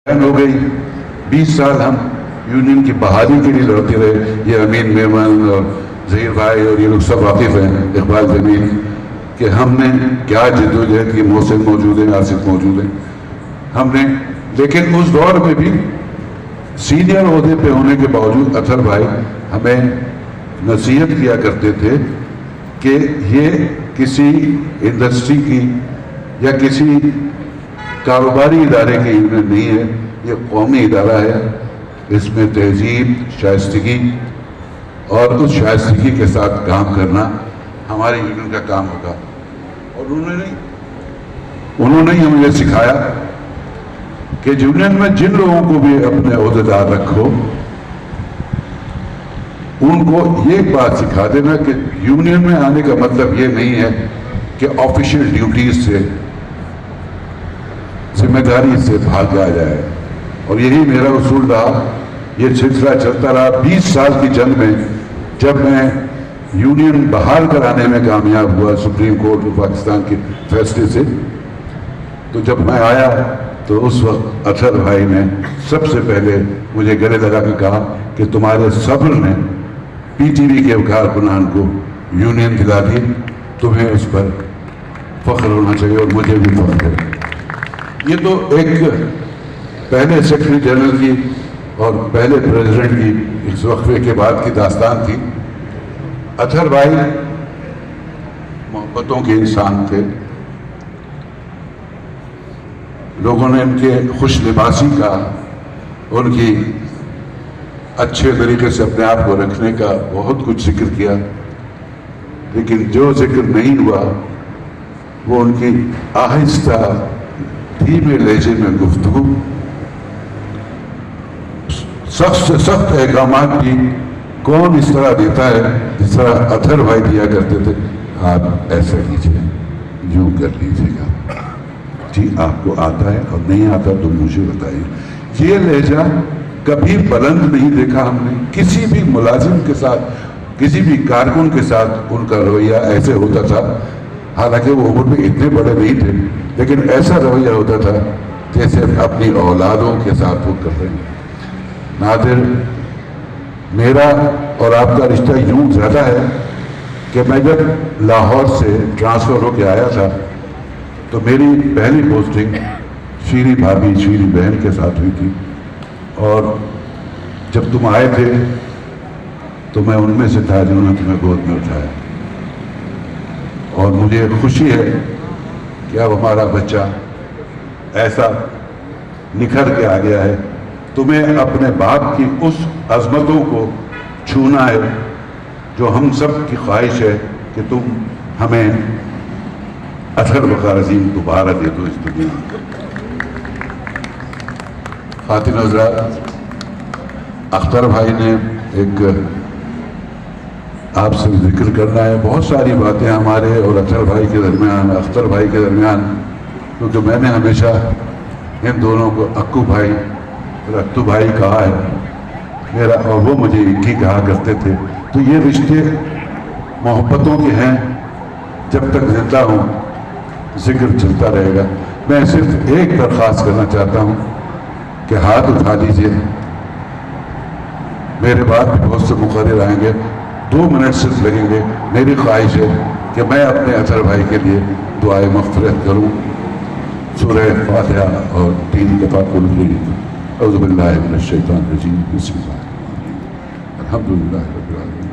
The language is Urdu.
ہو گئی 20 سال ہم یونین کی بحالی کے لیے لڑتے رہے. یہ امین میمن اور ظہیر بھائی اور یہ لوگ سب واقف ہیں, اقبال جمیل, کہ ہم نے کیا جدوجہد کی. محسن موجود ہیں, آصف موجود ہیں. ہم نے, لیکن اس دور میں بھی سینئر عہدے پہ ہونے کے باوجود اطہر بھائی ہمیں نصیحت کیا کرتے تھے کہ یہ کسی انڈسٹری کی یا کسی کاروباری ادارے کی یونین نہیں ہے, یہ قومی ادارہ ہے. اس میں تہذیب, شائستگی اور اس شائستگی کے ساتھ کام کرنا ہماری یونین کا کام ہوگا. اور انہوں نے ہمیں یہ سکھایا کہ یونین میں جن لوگوں کو بھی اپنے عہدیدار رکھو, ان کو یہ بات سکھا دینا کہ یونین میں آنے کا مطلب یہ نہیں ہے کہ آفیشیل ڈیوٹیز سے, ذمہ داری سے بھاگا جائے. اور یہی میرا اصول رہا. یہ سلسلہ چلتا رہا 20 سال کی جنگ میں. جب میں یونین بحال کرانے میں کامیاب ہوا سپریم کورٹ آف پاکستان کے فیصلے سے, تو جب میں آیا تو اس وقت اطہر بھائی نے سب سے پہلے مجھے گلے لگا کے کہا کہ تمہارے صبر نے پی ٹی وی کے کارکنان کو یونین دلا دی, تمہیں اس پر فخر ہونا چاہیے اور مجھے بھی فخر ہے. یہ تو ایک پہلے سیکرٹری جنرل کی اور پہلے پریزیڈنٹ کی اس وقفے کے بعد کی داستان تھی. اطہر بھائی محبتوں کے انسان تھے. لوگوں نے ان کے خوش لباسی کا, ان کی اچھے طریقے سے اپنے آپ کو رکھنے کا بہت کچھ ذکر کیا, لیکن جو ذکر نہیں ہوا وہ ان کی آہستہ دھیمے لہجے میں گفتگو, سخت سے سخت احکامات کی کون اس طرح دیتا ہے جس طرح اطہر بھائی دیا کرتے تھے. آپ ایسا کیجیے, یوں کر لیجیے گا, جی آپ کو آتا ہے اور نہیں آتا تو مجھے بتائیے. یہ لہجہ کبھی بلند نہیں دیکھا ہم نے کسی بھی ملازم کے ساتھ, کسی بھی کارکن کے ساتھ. ان کا رویہ ایسے ہوتا تھا, حالانکہ وہ عمر میں اتنے بڑے نہیں تھے, لیکن ایسا رویہ ہوتا تھا جیسے اپنی اولادوں کے ساتھ وہ کر رہے ہیں. نادر, میرا اور آپ کا رشتہ یوں زیادہ ہے کہ میں جب لاہور سے ٹرانسفر ہو کے آیا تھا تو میری پہلی پوسٹنگ شیری بھابھی, شیری بہن کے ساتھ ہوئی تھی. اور جب تم آئے تھے تو میں ان میں سے تھا جنہوں نے تمہیں گود میں اٹھایا. اور مجھے خوشی ہے کہ اب ہمارا بچہ ایسا نکھر کے آ گیا ہے. تمہیں اپنے باپ کی اس عظمتوں کو چھونا ہے جو ہم سب کی خواہش ہے کہ تم ہمیں اطہر وقار عظیم دوبارہ دے دو اس دنیا میں. خواتین حضرات, اختر بھائی نے ایک آپ سے ذکر کرنا ہے. بہت ساری باتیں ہمارے اور اطہر بھائی کے درمیان, اختر بھائی کے درمیان, کیونکہ میں نے ہمیشہ ان دونوں کو اکو بھائی اور اتو بھائی کہا ہے میرا, اور وہ مجھے ایک ہی کہا کرتے تھے. تو یہ رشتے محبتوں کے ہیں, جب تک زندہ ہوں ذکر چلتا رہے گا. میں صرف ایک درخواست کرنا چاہتا ہوں کہ ہاتھ اٹھا لیجیے. میرے بعد بھی بہت سے مقرر آئیں گے, 2 منٹ صرف لگیں گے. میری خواہش ہے کہ میں اپنے اطہر بھائی کے لیے دعائے مغفرت کروں. سورہ فاتحہ اور 3 دفعہ قل اعوذ باللہ من الشیطان الرجیم, بسم اللہ الرحمن الرحیم, الحمدللہ رب العالمین.